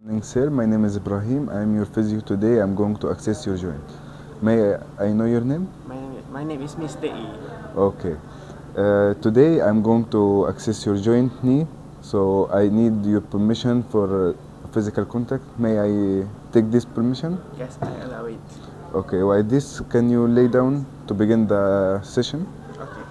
Morning, sir. My name is Ibrahim. I am your physio today. I'm going to access your joint. May I know your name? My name is Mr. E. Okay. Today I'm going to access your joint knee, so I need your permission for physical contact. May I take this permission? Yes, I allow it. Okay. Why this? Can you lay down to begin the session? Okay.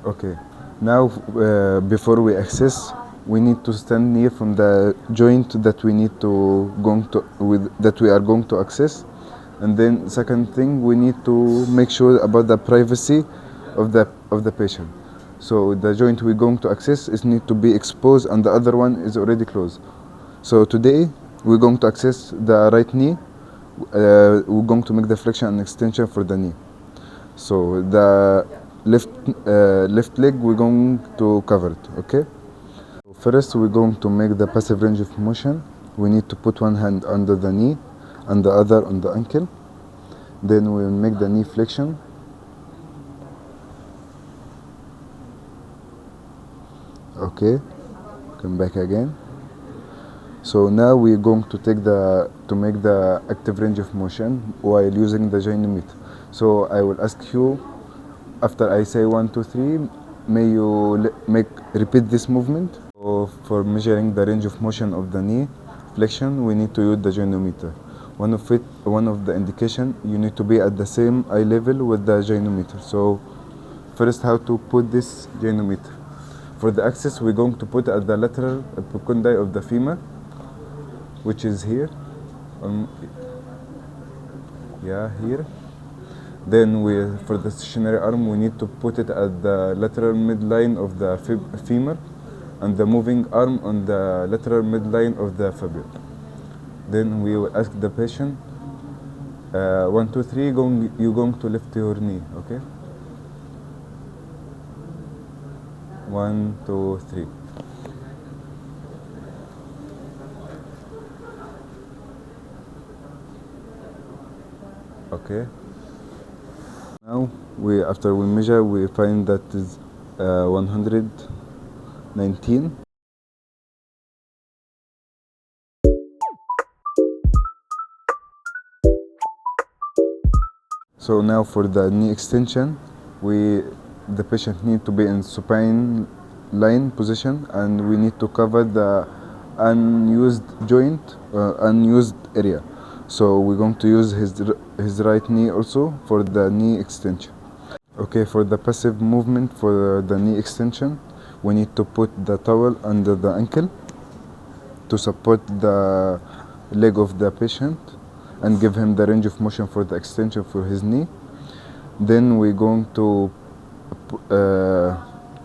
Okay. Now, before we access, we need to stand near from the joint that we need to that we are going to access, and then second thing, we need to make sure about the privacy of the patient. So the joint we're going to access is need to be exposed, and the other one is already closed. So today we're going to access the right knee. We're going to make the flexion and extension for the knee. So the left leg we're going to cover it. Okay. First we're going to make the passive range of motion. We need to put one hand under the knee and the other on the ankle. Then we'll make the knee flexion. Okay. Come back again. So now we're going to make the active range of motion while using the gynometer. So I will ask you, after I say 1, 2, 3, may you repeat this movement. So for measuring the range of motion of the knee flexion, we need to use the gynometer. One of the indication, you need to be at the same eye level with the gynometer. So first, how to put this gynometer. For the axis, we're going to put it at the lateral epicondyle of the femur, which is here. Here. Then for the stationary arm, we need to put it at the lateral midline of the femur, and the moving arm on the lateral midline of the fibula. Then we will ask the patient, 1, 2, 3, you're going to lift your knee, okay? 1, 2, 3. Okay. Now after we measure, we find that is 119. So now for the knee extension, the patient need to be in supine line position, and we need to cover the unused joint, unused area. So we're going to use his right knee also for the knee extension. Okay, for the passive movement for the knee extension, we need to put the towel under the ankle to support the leg of the patient and give him the range of motion for the extension for his knee. Then we're going to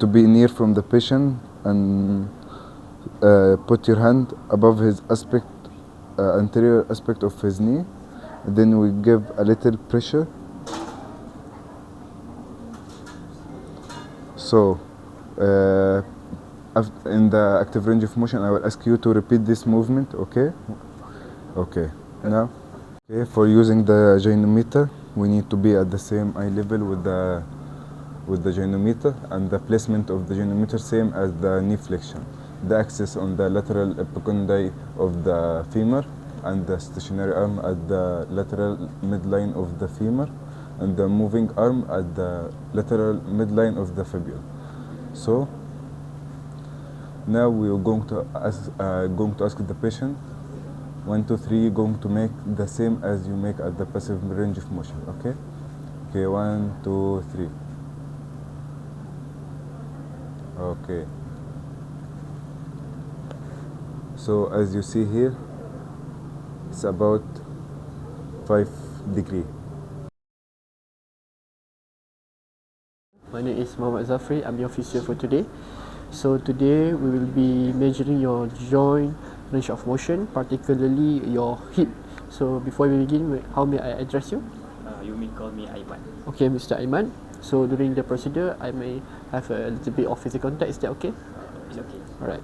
be near from the patient and put your hand above his anterior aspect of his knee. Then we give a little pressure. So in the active range of motion, I will ask you to repeat this movement, okay? Okay. Now, okay, for using the gynometer, we need to be at the same eye level with the gynometer, and the placement of the gynometer same as the knee flexion. The axis on the lateral epicondyle of the femur, and the stationary arm at the lateral midline of the femur, and the moving arm at the lateral midline of the fibula. So now we are going to ask the patient, 1, 2, 3, going to make the same as you make at the passive range of motion, okay? Okay, 1, 2, 3. Okay. So as you see here, it's about 5 degrees. My name is Muhammad ZAFRI. I'm your physio for today. So today we will be measuring your joint range of motion, particularly your hip. So before we begin, how may I address you? You may call me AIMAN. Okay, Mr. AIMAN. So during the procedure, I may have a little bit of physical contact. Is that okay? It's okay. Alright.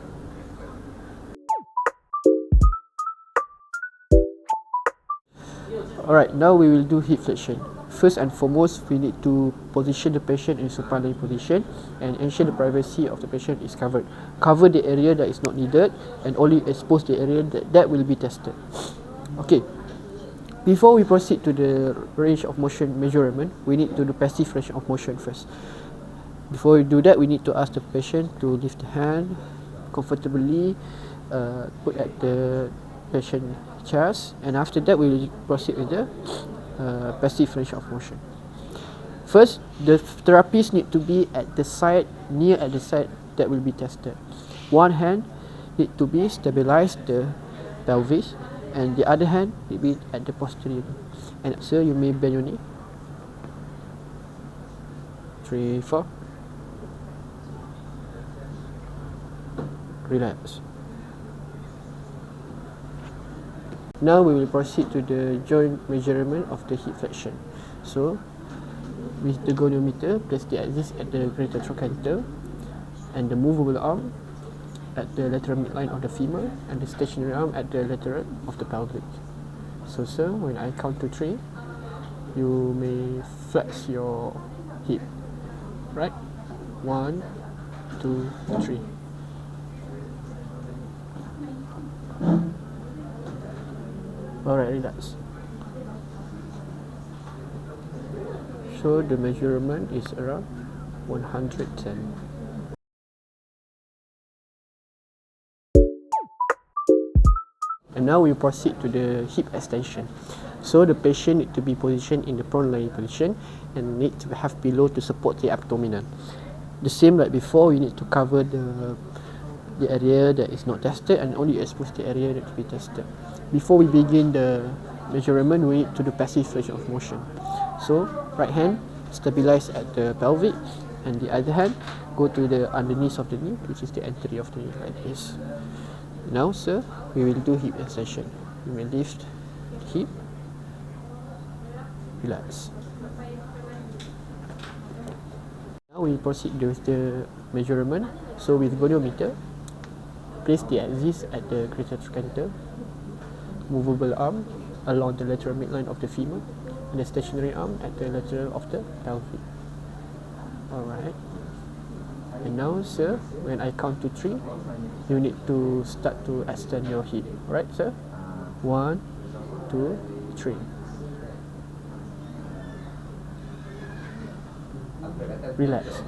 Alright, now we will do hip flexion. first and foremost, we need to position the patient in supine lying position and ensure the privacy of the patient is covered. Cover the area that is not needed and only expose the area that will be tested. Okay. Before we proceed to the range of motion measurement, we need to do passive range of motion first. Before we do that, we need to ask the patient to lift the hand comfortably, put at the patient chest, and after that we will proceed with the passive range of motion. First, the therapist need to be at the side, near at the side that will be tested. One hand need to be stabilize the pelvis, and the other hand will be at the posterior. And so you may bend your knee. 3, 4. Relax. Now we will proceed to the joint measurement of the hip flexion. So with the goniometer, place the axis at the greater trochanter and the movable arm at the lateral midline of the femur and the stationary arm at the lateral of the pelvic. So sir, when I count to 3, you may flex your hip. Right? 1, 2, 3. Alright, relax. So the measurement is around 110. And now we proceed to the hip extension. So the patient need to be positioned in the prone lying position and need to have pillow to support the abdominal. The same like before, we need to cover the area that is not tested and only expose the area that to be tested. Before we begin the measurement, we need to do passive range of motion. So right hand stabilize at the pelvic and the other hand go to the underneath of the knee, which is the entry of the knee, like this. Now sir, we will do hip extension. You may lift the hip, relax. Now we proceed with the measurement. So with goniometer, place the axis at the greater trochanter, movable arm along the lateral midline of the femur, and the stationary arm at the lateral of the pelvic. Alright. And now sir, when I count to 3, you need to start to extend your hip. Right sir? 1, 2, 3. Relax.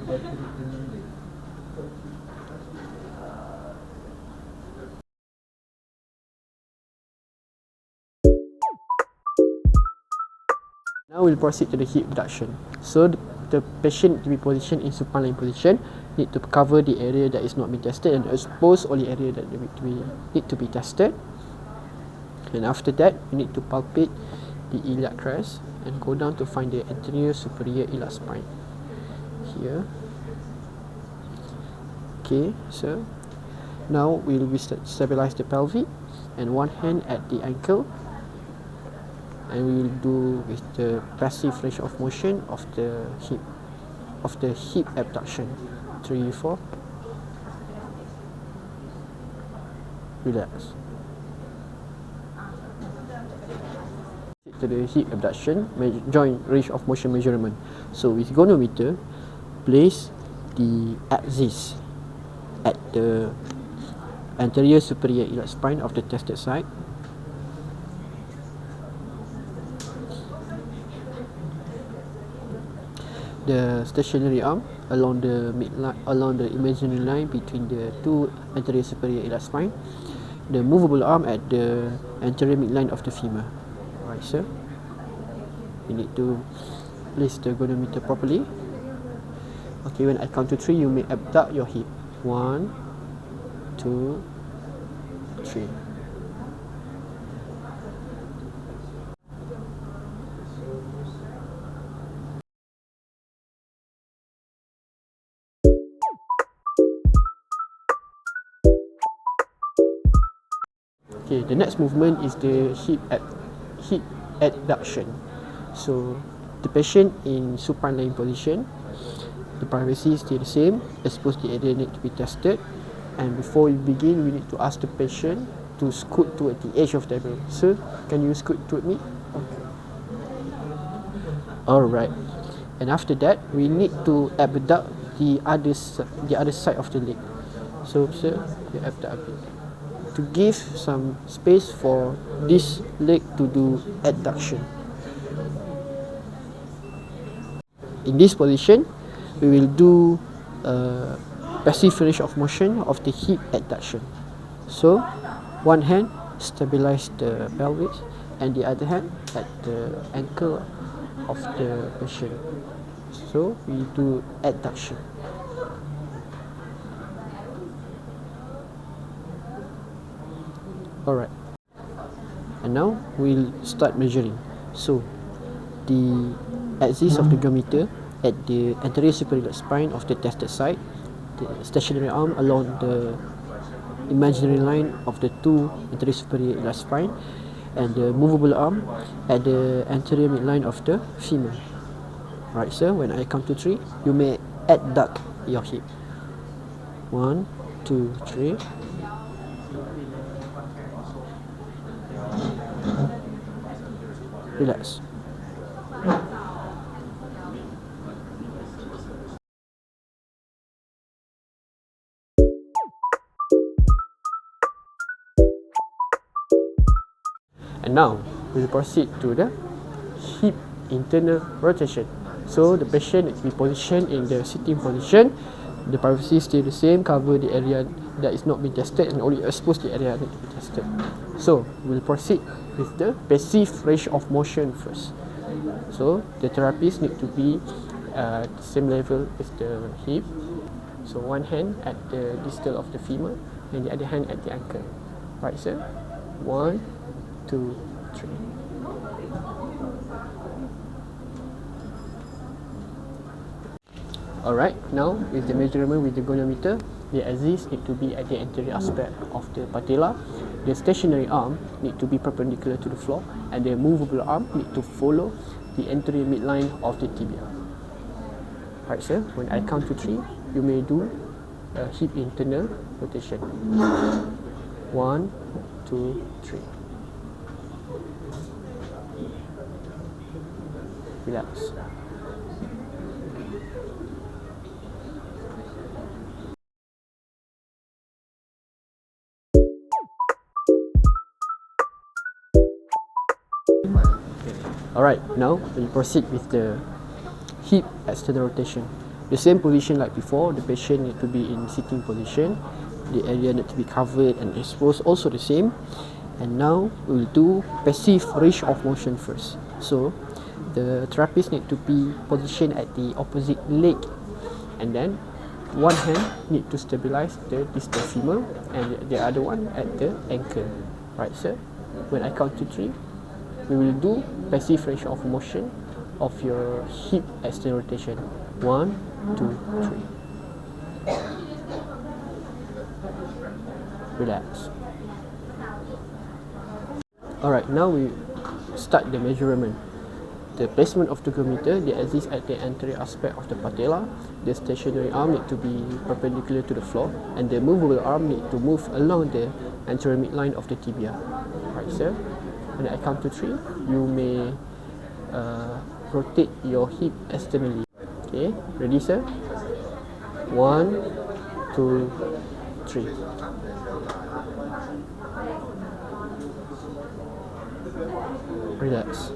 Now we'll proceed to the hip abduction. So the patient to be positioned in supine lying position, need to cover the area that is not being tested and expose only area that need to be tested. And after that, you need to palpate the iliac crest and go down to find the anterior superior iliac spine. Here. Okay, so now we will stabilize the pelvic and one hand at the ankle. And we will do with the passive range of motion of the hip abduction. 3, 4. Relax. To the hip abduction, joint range of motion measurement. So with goniometer, place the axis at the anterior superior iliac spine of the tested side. The stationary arm along the midline, along the imaginary line between the two anterior superior iliac spine. The movable arm at the anterior midline of the femur. Alright, sir. You need to place the goniometer properly. Okay, when I count to 3, you may abduct your hip. 1, 2, 3. Okay, the next movement is the hip adduction. So the patient in supine lying position, the privacy is still the same, expose the area need to be tested, and before we begin, we need to ask the patient to scoot toward the edge of the table. Sir, can you scoot toward me? Alright. And after that, we need to abduct the other side of the leg. So, sir, you abduct a bit to give some space for this leg to do adduction. In this position, we will do a passive range of motion of the hip adduction. So, one hand stabilize the pelvis and the other hand at the ankle of the patient. So, we do adduction. Alright. And now we'll start measuring. So, the axis of the gummeter at the anterior superior spine of the tested side, the stationary arm along the imaginary line of the two anterior superior iliac spine, and the movable arm at the anterior midline of the femur. Right, sir, when I count to 3, you may adduct your hip. 1, 2, 3. Relax. And now we'll proceed to the hip internal rotation. So the patient needs to be positioned in the sitting position. The privacy stay the same, cover the area that is not being tested and only expose the area that is being tested. So we'll proceed with the passive range of motion first. So the therapist need to be at the same level as the hip. So one hand at the distal of the femur and the other hand at the ankle. Right, sir? 1, 2, 3. Alright, now with the measurement with the goniometer, the axis need to be at the anterior aspect of the patella. The stationary arm need to be perpendicular to the floor, and the movable arm need to follow the anterior midline of the tibia. Right, sir, when I count to 3, you may do a hip internal rotation. 1, 2, 3. Relax. Alright, now we proceed with the hip external rotation. The same position like before, the patient need to be in sitting position. The area need to be covered and exposed, also the same. And now we will do passive range of motion first. So the therapist need to be positioned at the opposite leg, and then one hand need to stabilize the distal femur and the other one at the ankle. Right, sir? When I count to 3, we will do passive range of motion of your hip external rotation. 1, 2, 3. Relax. Alright, now we start the measurement. The placement of the goniometer, the axis at the anterior aspect of the patella. The stationary arm need to be perpendicular to the floor, and the movable arm need to move along the anterior midline of the tibia. Right, sir? When I count to 3, you may rotate your hip externally. Okay, ready, sir? 1, 2, 3. Relax.